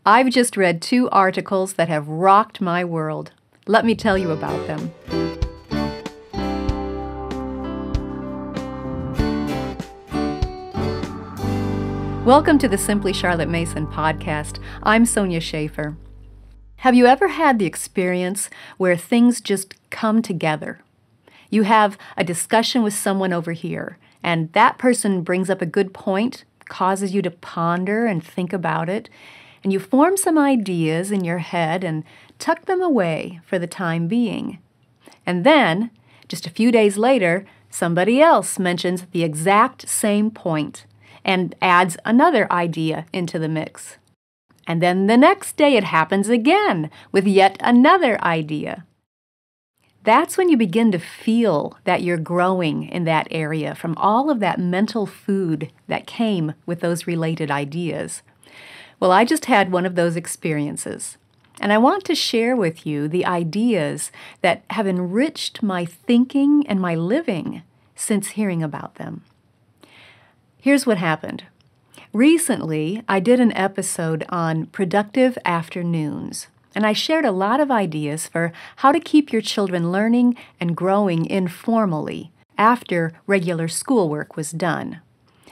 I've just read 2 articles that have rocked my world. Let me tell you about them. Welcome to the Simply Charlotte Mason podcast. I'm Sonya Schaefer. Have you ever had the experience where things just come together? You have a discussion with someone over here, and that person brings up a good point, causes you to ponder and think about it, and you form some ideas in your head and tuck them away for the time being. And then, just a few days later, somebody else mentions the exact same point and adds another idea into the mix. And then the next day it happens again with yet another idea. That's when you begin to feel that you're growing in that area from all of that mental food that came with those related ideas. Well, I just had one of those experiences, and I want to share with you the ideas that have enriched my thinking and my living since hearing about them. Here's what happened. Recently, I did an episode on productive afternoons, and I shared a lot of ideas for how to keep your children learning and growing informally after regular schoolwork was done.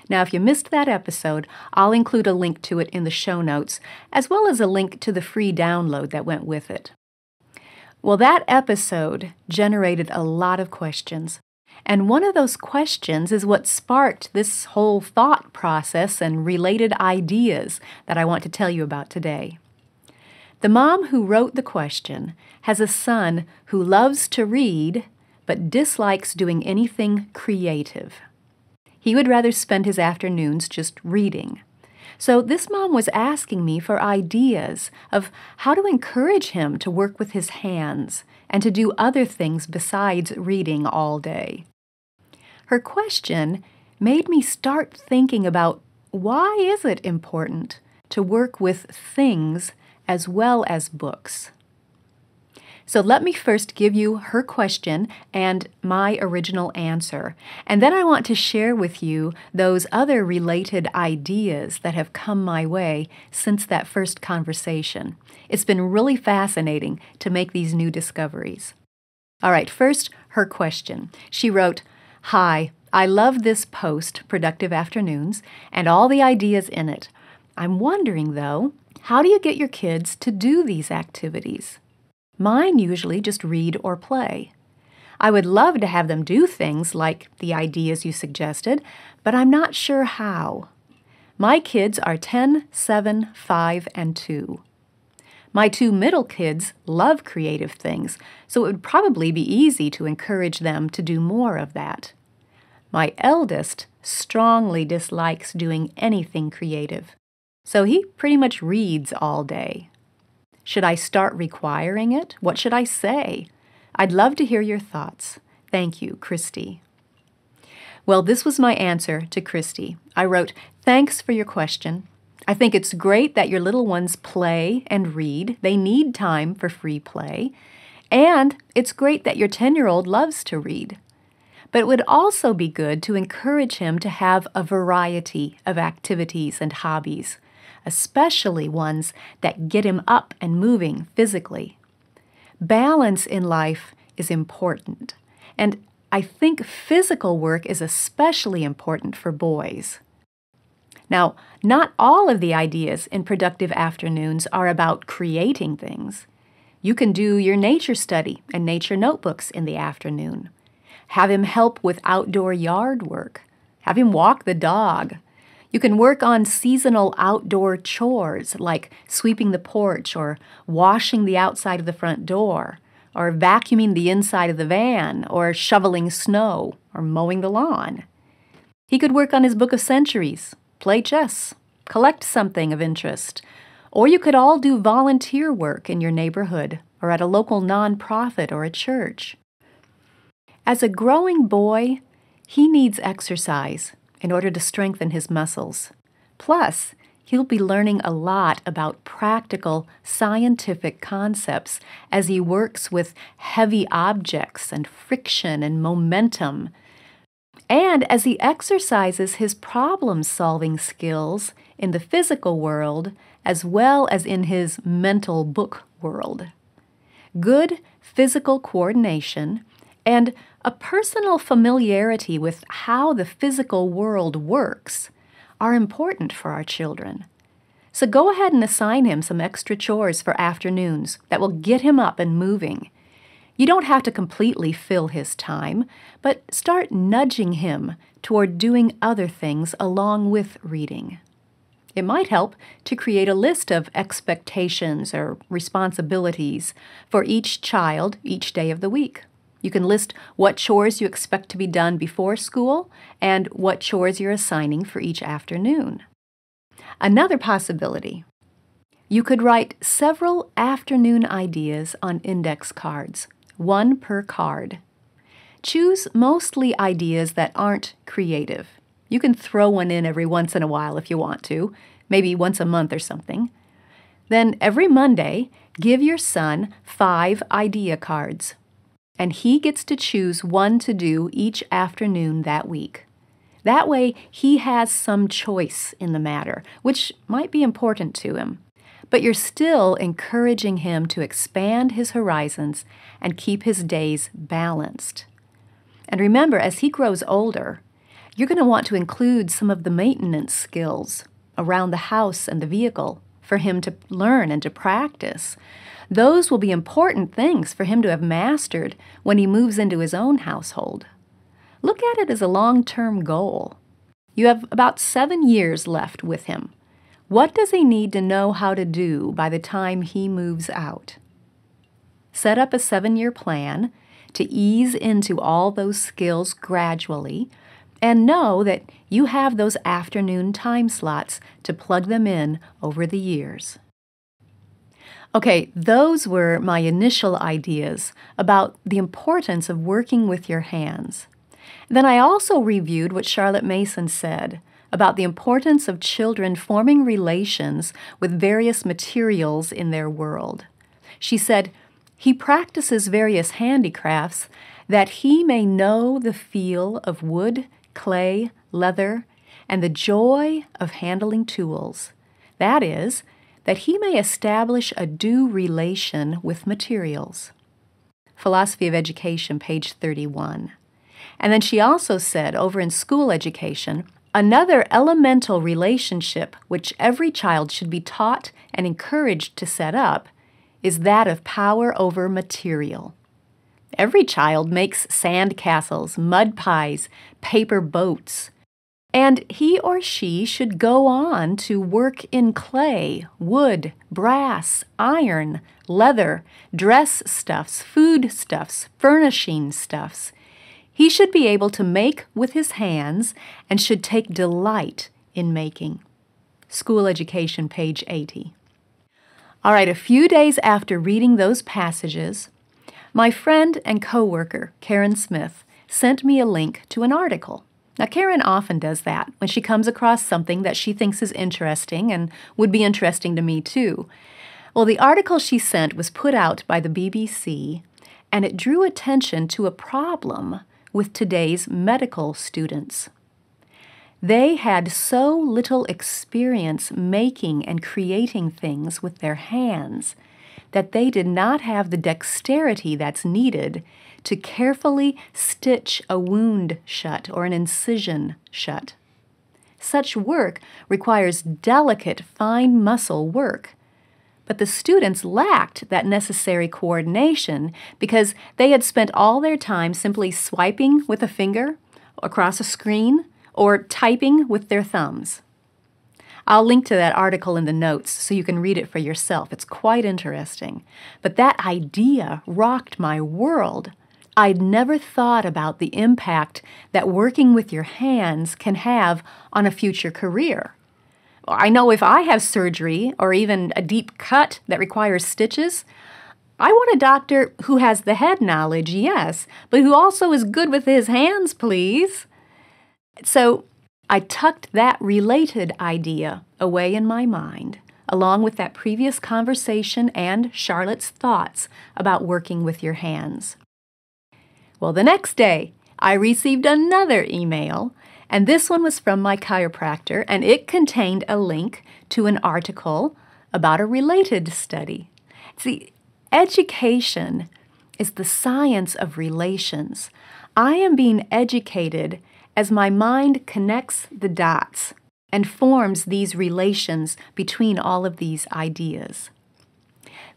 Now, if you missed that episode, I'll include a link to it in the show notes, as well as a link to the free download that went with it. Well, that episode generated a lot of questions. And one of those questions is what sparked this whole thought process and related ideas that I want to tell you about today. The mom who wrote the question has a son who loves to read but dislikes doing anything creative. He would rather spend his afternoons just reading. So this mom was asking me for ideas of how to encourage him to work with his hands and to do other things besides reading all day. Her question made me start thinking about why is it important to work with things as well as books. So let me first give you her question and my original answer, and then I want to share with you those other related ideas that have come my way since that first conversation. It's been really fascinating to make these new discoveries. All right, first, her question. She wrote, "Hi, I love this post, Productive Afternoons, and all the ideas in it. I'm wondering, though, how do you get your kids to do these activities? Mine usually just read or play. I would love to have them do things like the ideas you suggested, but I'm not sure how. My kids are 10, 7, 5, and 2. My 2 middle kids love creative things, so it would probably be easy to encourage them to do more of that. My eldest strongly dislikes doing anything creative, so he pretty much reads all day. Should I start requiring it? What should I say? I'd love to hear your thoughts. Thank you, Christy." Well, this was my answer to Christy. I wrote, "Thanks for your question. I think it's great that your little ones play and read. They need time for free play. And it's great that your 10-year-old loves to read. But it would also be good to encourage him to have a variety of activities and hobbies, especially ones that get him up and moving physically. Balance in life is important, and I think physical work is especially important for boys." Now, not all of the ideas in Productive Afternoons are about creating things. You can do your nature study and nature notebooks in the afternoon. Have him help with outdoor yard work. Have him walk the dog. You can work on seasonal outdoor chores like sweeping the porch or washing the outside of the front door or vacuuming the inside of the van or shoveling snow or mowing the lawn. He could work on his book of centuries, play chess, collect something of interest, or you could all do volunteer work in your neighborhood or at a local nonprofit or a church. As a growing boy, he needs exercise in order to strengthen his muscles. Plus, he'll be learning a lot about practical scientific concepts as he works with heavy objects and friction and momentum. And as he exercises his problem-solving skills in the physical world as well as in his mental book world. Good physical coordination and a personal familiarity with how the physical world works are important for our children. So go ahead and assign him some extra chores for afternoons that will get him up and moving. You don't have to completely fill his time, but start nudging him toward doing other things along with reading. It might help to create a list of expectations or responsibilities for each child each day of the week. You can list what chores you expect to be done before school and what chores you're assigning for each afternoon. Another possibility, you could write several afternoon ideas on index cards, one per card. Choose mostly ideas that aren't creative. You can throw one in every once in a while if you want to, maybe once a month or something. Then every Monday, give your son 5 idea cards, and he gets to choose one to do each afternoon that week. That way, he has some choice in the matter, which might be important to him. But you're still encouraging him to expand his horizons and keep his days balanced. And remember, as he grows older, you're going to want to include some of the maintenance skills around the house and the vehicle for him to learn and to practice. Those will be important things for him to have mastered when he moves into his own household. Look at it as a long-term goal. You have about 7 years left with him. What does he need to know how to do by the time he moves out? Set up a 7-year plan to ease into all those skills gradually, and know that you have those afternoon time slots to plug them in over the years. Okay, those were my initial ideas about the importance of working with your hands. Then I also reviewed what Charlotte Mason said about the importance of children forming relations with various materials in their world. She said, "He practices various handicrafts that he may know the feel of wood, clay, leather, and the joy of handling tools. That is, that he may establish a due relation with materials." Philosophy of Education, page 31. And then she also said, over in school education, another elemental relationship which every child should be taught and encouraged to set up is that of power over material. Every child makes sand castles, mud pies, paper boats, and he or she should go on to work in clay, wood, brass, iron, leather, dress stuffs, food stuffs, furnishing stuffs. He should be able to make with his hands and should take delight in making. School Education, page 80. All right, a few days after reading those passages, my friend and coworker, Karen Smith, sent me a link to an article. Now, Karen often does that when she comes across something that she thinks is interesting and would be interesting to me too. Well, the article she sent was put out by the BBC, and it drew attention to a problem with today's medical students. They had so little experience making and creating things with their hands that they did not have the dexterity that's needed to carefully stitch a wound shut or an incision shut. Such work requires delicate, fine muscle work. But the students lacked that necessary coordination because they had spent all their time simply swiping with a finger across a screen or typing with their thumbs. I'll link to that article in the notes so you can read it for yourself. It's quite interesting. But that idea rocked my world. I'd never thought about the impact that working with your hands can have on a future career. I know if I have surgery or even a deep cut that requires stitches, I want a doctor who has the head knowledge, yes, but who also is good with his hands, please. So I tucked that related idea away in my mind, along with that previous conversation and Charlotte's thoughts about working with your hands. Well, the next day, I received another email, and this one was from my chiropractor, and it contained a link to an article about a related study. See, education is the science of relations. I am being educated as my mind connects the dots and forms these relations between all of these ideas.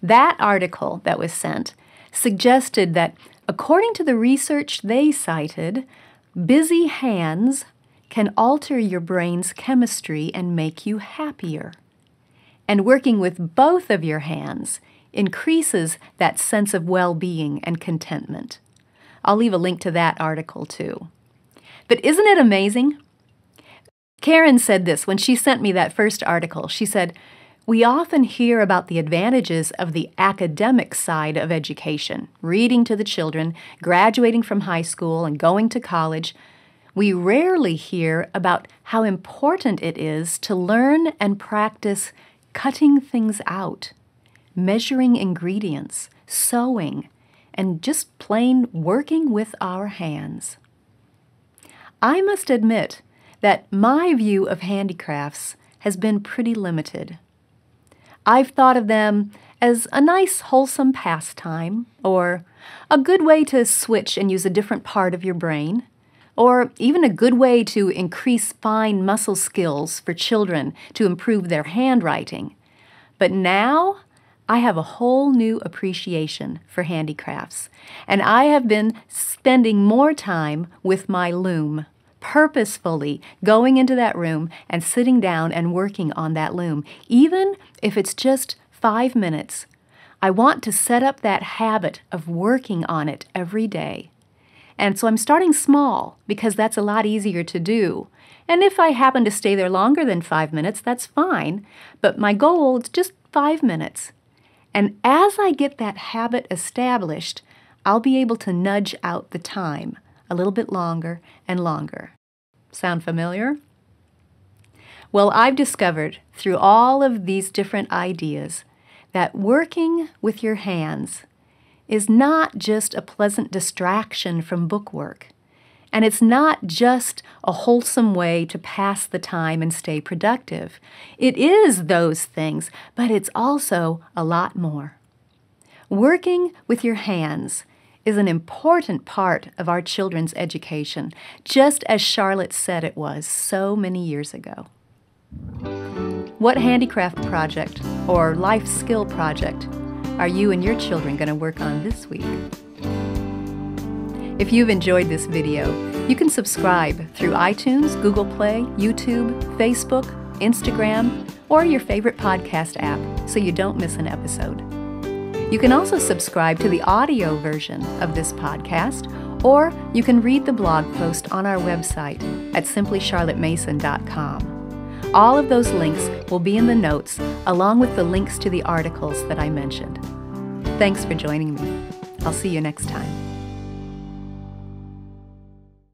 That article that was sent suggested that, according to the research they cited, busy hands can alter your brain's chemistry and make you happier. And working with both of your hands increases that sense of well-being and contentment. I'll leave a link to that article too. But isn't it amazing? Karen said this when she sent me that first article. She said, "We often hear about the advantages of the academic side of education, reading to the children, graduating from high school and going to college. We rarely hear about how important it is to learn and practice cutting things out, measuring ingredients, sewing, and just plain working with our hands." I must admit that my view of handicrafts has been pretty limited. I've thought of them as a nice, wholesome pastime, or a good way to switch and use a different part of your brain, or even a good way to increase fine muscle skills for children to improve their handwriting. But now I have a whole new appreciation for handicrafts, and I have been spending more time with my loom, purposefully going into that room and sitting down and working on that loom, even if it's just 5 minutes. I want to set up that habit of working on it every day. And so I'm starting small because that's a lot easier to do. And if I happen to stay there longer than 5 minutes, that's fine. But my goal is just 5 minutes. And as I get that habit established, I'll be able to nudge out the time a little bit longer and longer. Sound familiar? Well, I've discovered through all of these different ideas that working with your hands is not just a pleasant distraction from bookwork, and it's not just a wholesome way to pass the time and stay productive. It is those things, but it's also a lot more. Working with your hands is an important part of our children's education, just as Charlotte said it was so many years ago. What handicraft project or life skill project are you and your children going to work on this week? If you've enjoyed this video, you can subscribe through iTunes, Google Play, YouTube, Facebook, Instagram, or your favorite podcast app so you don't miss an episode. You can also subscribe to the audio version of this podcast, or you can read the blog post on our website at simplycharlottemason.com. All of those links will be in the notes, along with the links to the articles that I mentioned. Thanks for joining me. I'll see you next time.